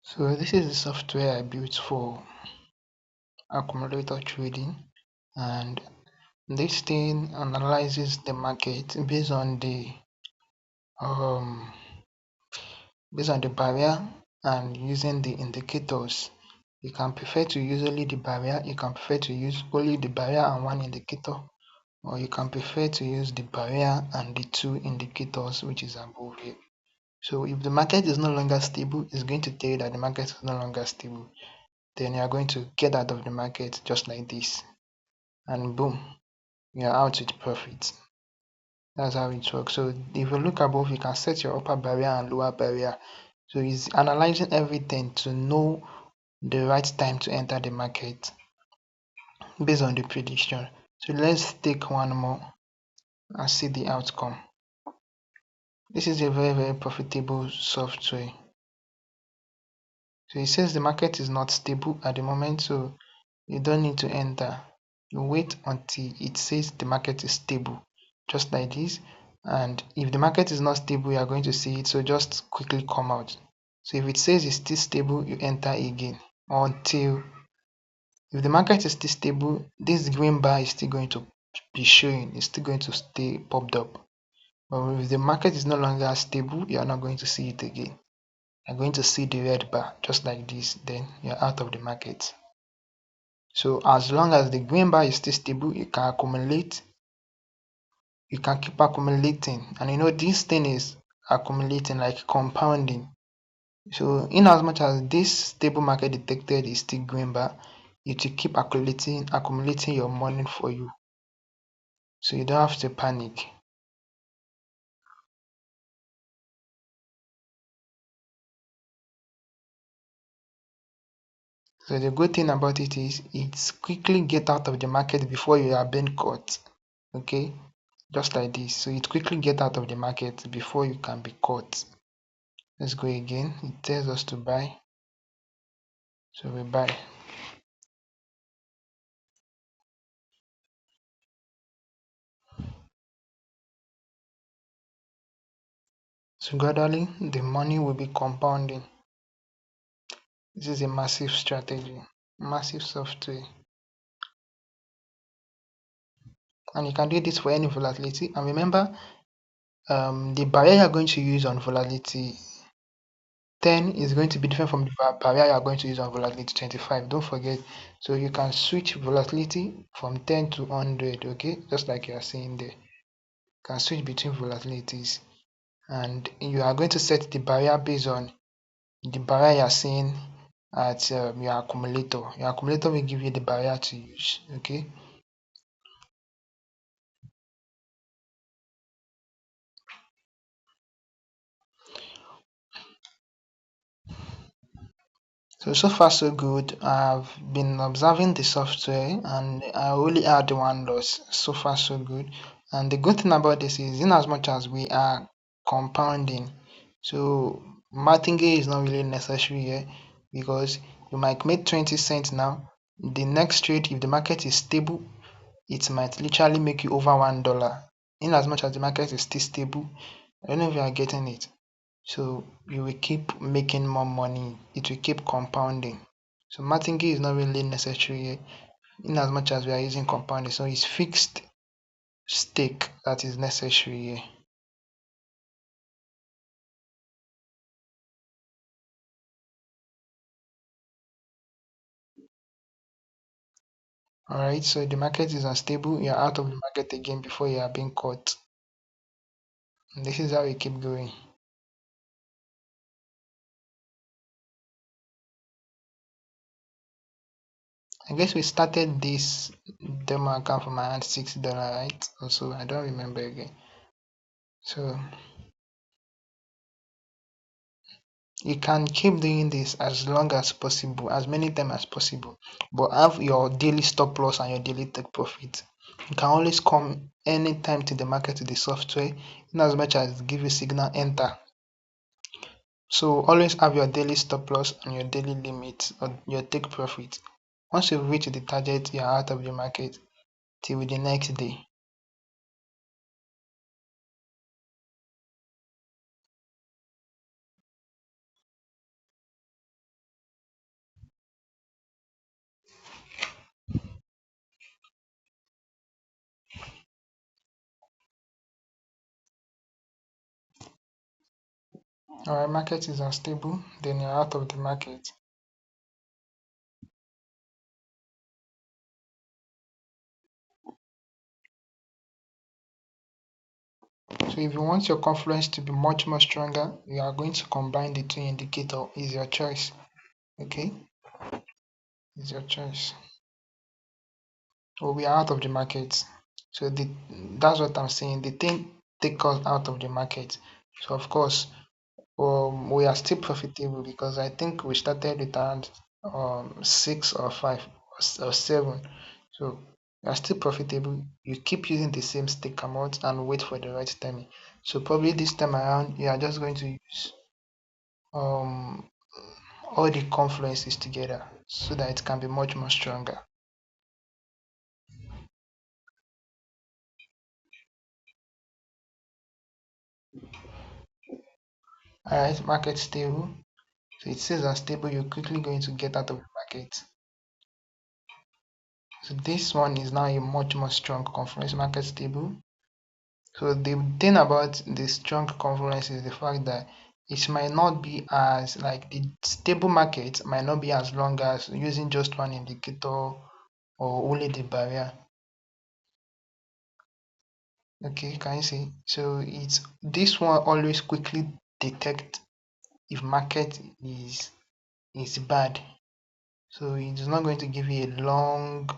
So this is the software I built for accumulator trading, and this thing analyzes the market um based on the barrier and using the indicators. You can prefer to use only the barrier, you can prefer to use only the barrier and one indicator, or you can prefer to use the barrier and the two indicators which is above here. So if the market is no longer stable, it's going to tell you that the market is no longer stable. Then you are going to get out of the market just like this, and boom, you are out with profit. That's how it works. So if you look above, you can set your upper barrier and lower barrier. So it's analyzing everything to know the right time to enter the market based on the prediction. So let's take one more and see the outcome. This is a very profitable software. So it says the market is not stable at the moment, so you don't need to enter. You wait until it says the market is stable, just like this. And if the market is not stable, you are going to see it, so just quickly come out. So if it says it's still stable, you enter again until, if the market is still stable, this green bar is still going to be showing, it's still going to stay popped up. But if the market is no longer stable, you are not going to see it again. You're going to see the red bar just like this, then you're out of the market. So as long as the green bar is still stable, you can accumulate, you can keep accumulating. And you know, this thing is accumulating, like compounding. So in as much as this stable market detected is still green bar, it will keep accumulating your money for you. So you don't have to panic. So the good thing about it is it's quickly get out of the market before you are being caught. Okay, just like this. So it quickly get out of the market before you can be caught. Let's go again. It tells us to buy, so we buy. So gradually the money will be compounding. This is a massive strategy, massive software, and you can do this for any volatility. And remember, the barrier you are going to use on volatility 10 is going to be different from the barrier you are going to use on volatility 25. Don't forget. So you can switch volatility from 10 to 100, okay, just like you are seeing there. You can switch between volatilities, and you are going to set the barrier based on the barrier you are seeing at your accumulator. Your accumulator will give you the barrier to use, okay. So far so good. I've been observing the software and I only had one loss. So far so good. And the good thing about this is, in as much as we are compounding, so martingale is not really necessary here, because you might make 20 cents now. The next trade, if the market is stable, it might literally make you over $1. In as much as the market is still stable, I don't know if you are getting it. So you will keep making more money. It will keep compounding. So martingale is not really necessary in as much as we are using compounding. So it's fixed stake that is necessary here. Alright, so the market is unstable. You're out of the market again before you are being caught. And this is how we keep going. I guess we started this demo account from around $6, right? Also, I don't remember again. So you can keep doing this as long as possible, as many times as possible, but have your daily stop loss and your daily take profit. You can always come anytime to the market to the software, in as much as give you signal enter. So always have your daily stop loss and your daily limit or your take profit. Once you reach the target, you are out of the market till the next day. Alright, market is unstable, then you're out of the market. So if you want your confluence to be much more stronger, you are going to combine the two indicator. Is your choice. Okay, is your choice. So we are out of the market. So that's what I'm saying. The thing take us out of the market. So of course, we are still profitable because I think we started with around 6 or 5 or 7. So you are still profitable. You keep using the same stake amount and wait for the right timing. So probably this time around, you are just going to use um all the confluences together so that it can be much more stronger. Alright, market stable. So it says unstable, you're quickly going to get out of the market. So this one is now a much more strong confluence, market stable. So the thing about the strong confluence is the fact that it might not be as like the stable market might not be as long as using just one indicator or only the barrier. Okay, can you see? So it's this one always quickly detect if market is bad. So it's not going to give you a long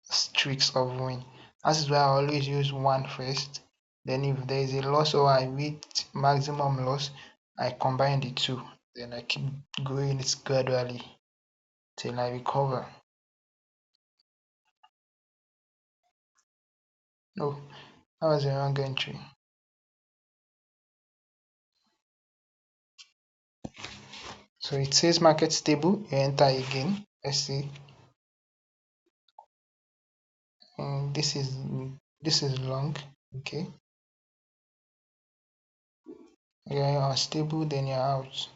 streaks of win. That is why I always use one first. Then if there is a loss or I reach maximum loss, I combine the two. Then I keep going it gradually till I recover. No, that was a wrong entry. So it says market stable. You enter again. Let's see. And this is long. Okay. Yeah, you are stable, then you're out.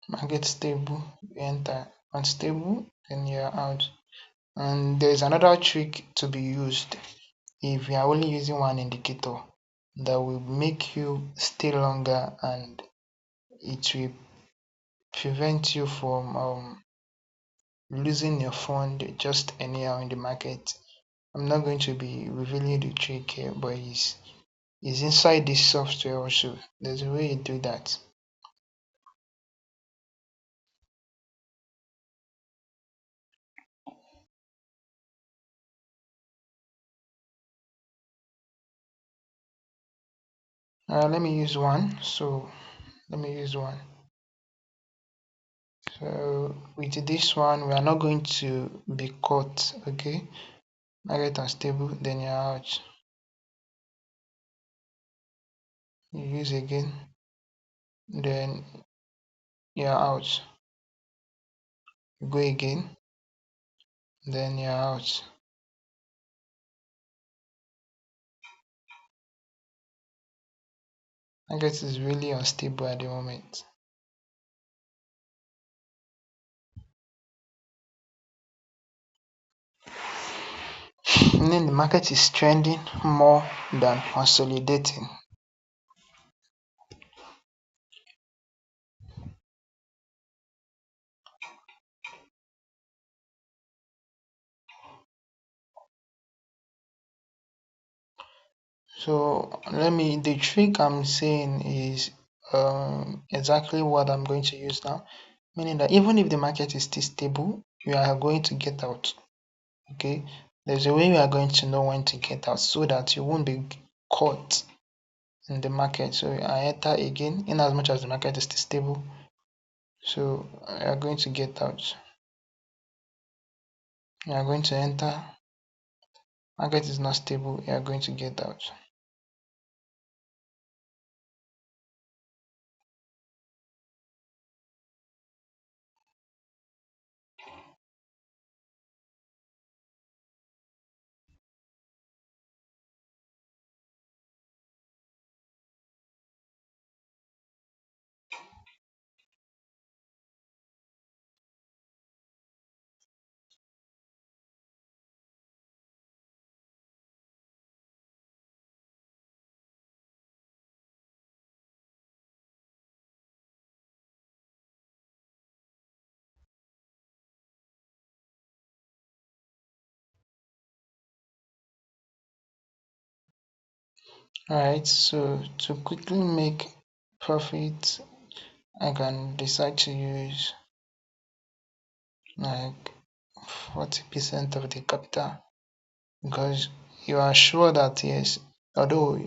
Market stable, you enter. Unstable, then you're out. And there's another trick to be used if you are only using one indicator that will make you stay longer and it will prevent you from losing your fund just anyhow in the market. I'm not going to be revealing the trick here, but it's inside this software also. There's a way you do that. Let me use one. So let me use one. So with this one, we are not going to be caught. Okay, market unstable, then you're out. You use again, then you're out. You go again, then you're out. Market is really unstable at the moment. Meaning the market is trending more than consolidating. So the trick I'm saying is exactly what I'm going to use now. Meaning that even if the market is still stable, you are going to get out. Okay, there's a way you are going to know when to get out so that you won't be caught in the market. So I enter again in as much as the market is still stable. So you are going to get out. You are going to enter. Market is not stable. You are going to get out. Alright, so to quickly make profit, I can decide to use like 40% of the capital because you are sure that yes, although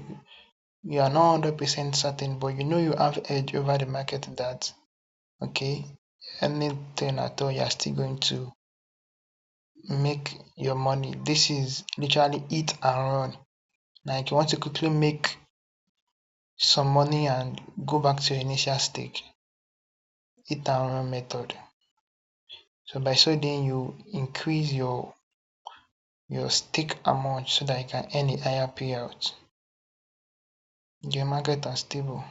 you are not 100% certain, but you know you have edge over the market that okay, anything at all, you are still going to make your money. This is literally eat and run. Like you want to quickly make some money and go back to your initial stake. Eat and run method. So by so doing, you increase your stake amount so that you can earn a higher payout. Your market are stable.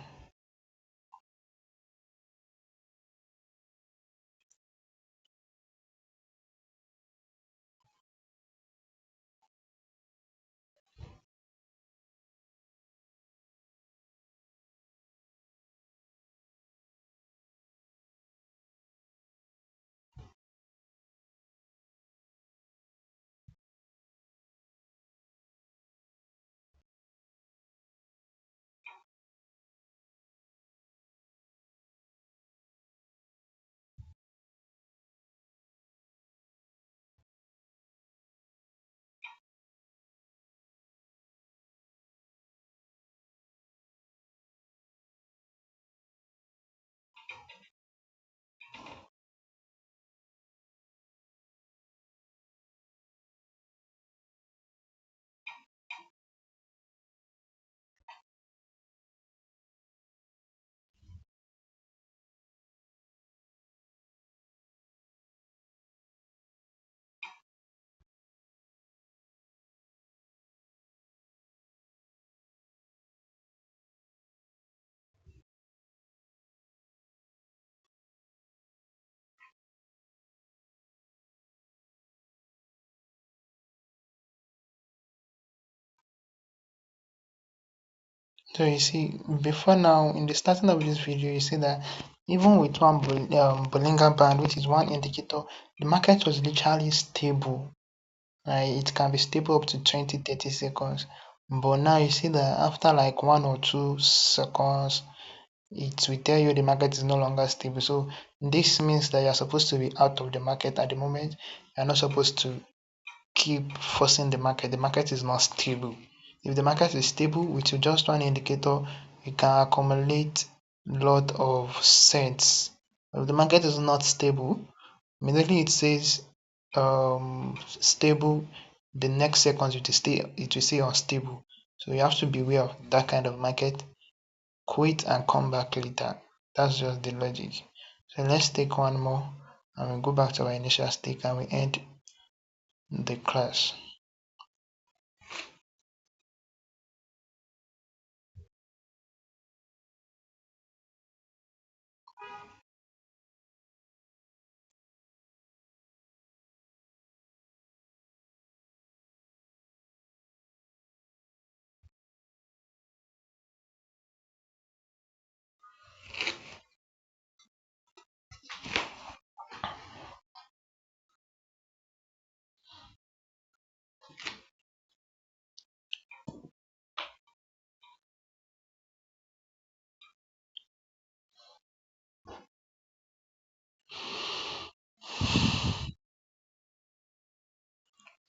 So you see, before now, in the starting of this video, you see that even with one Bollinger Band, which is one indicator, the market was literally stable. Right? It can be stable up to 20-30 seconds. But now you see that after like 1 or 2 seconds, it will tell you the market is no longer stable. So this means that you're supposed to be out of the market at the moment. You're not supposed to keep forcing the market. The market is not stable. If the market is stable with just one indicator, you can accumulate a lot of cents. If the market is not stable, immediately it says stable, the next seconds it will say unstable. So you have to be aware of that kind of market. Quit and come back later. That's just the logic. So let's take one more and we go back to our initial stake and we end the class.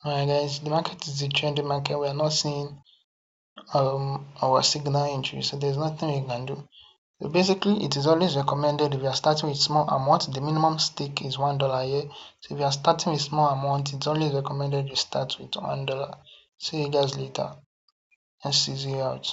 Alright guys, the market is a trending market. We are not seeing our signal entry, so there's nothing we can do. So basically it is always recommended if you are starting with small amount, the minimum stake is $1 here. So if you are starting with small amount, it's always recommended you start with $1. See you guys later. Let's see you out.